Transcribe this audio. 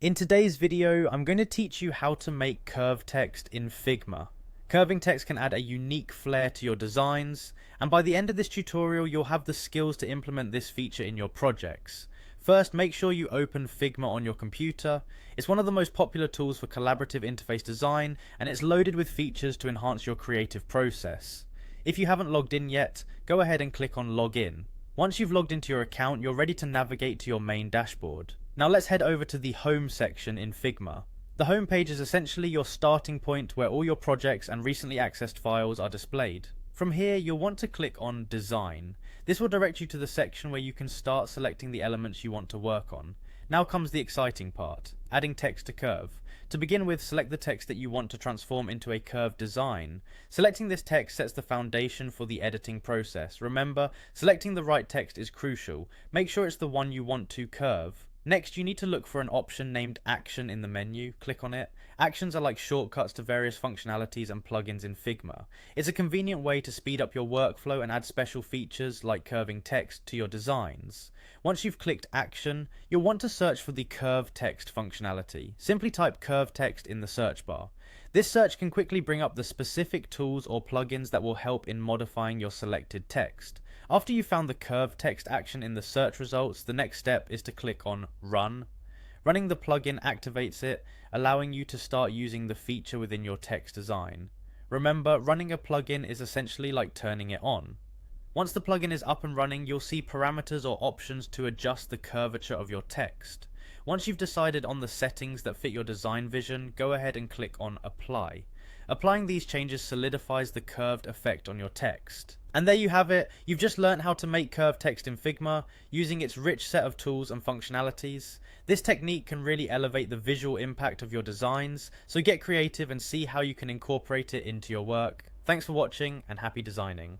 In today's video, I'm going to teach you how to make curved text in Figma. Curving text can add a unique flair to your designs, and by the end of this tutorial, you'll have the skills to implement this feature in your projects. First, make sure you open Figma on your computer. It's one of the most popular tools for collaborative interface design, and it's loaded with features to enhance your creative process. If you haven't logged in yet, go ahead and click on Login. Once you've logged into your account, you're ready to navigate to your main dashboard. Now let's head over to the Home section in Figma. The home page is essentially your starting point where all your projects and recently accessed files are displayed. From here, you'll want to click on Design. This will direct you to the section where you can start selecting the elements you want to work on. Now comes the exciting part, adding text to curve. To begin with, select the text that you want to transform into a curved design. Selecting this text sets the foundation for the editing process. Remember, selecting the right text is crucial. Make sure it's the one you want to curve. Next, you need to look for an option named Action in the menu. Click on it. Actions are like shortcuts to various functionalities and plugins in Figma. It's a convenient way to speed up your workflow and add special features like curving text to your designs. Once you've clicked Action, you'll want to search for the Curve Text functionality. Simply type Curve Text in the search bar. This search can quickly bring up the specific tools or plugins that will help in modifying your selected text. After you've found the curved text action in the search results, the next step is to click on Run. Running the plugin activates it, allowing you to start using the feature within your text design. Remember, running a plugin is essentially like turning it on. Once the plugin is up and running, you'll see parameters or options to adjust the curvature of your text. Once you've decided on the settings that fit your design vision, go ahead and click on Apply. Applying these changes solidifies the curved effect on your text. And there you have it. You've just learned how to make curved text in Figma using its rich set of tools and functionalities. This technique can really elevate the visual impact of your designs, so get creative and see how you can incorporate it into your work. Thanks for watching and happy designing.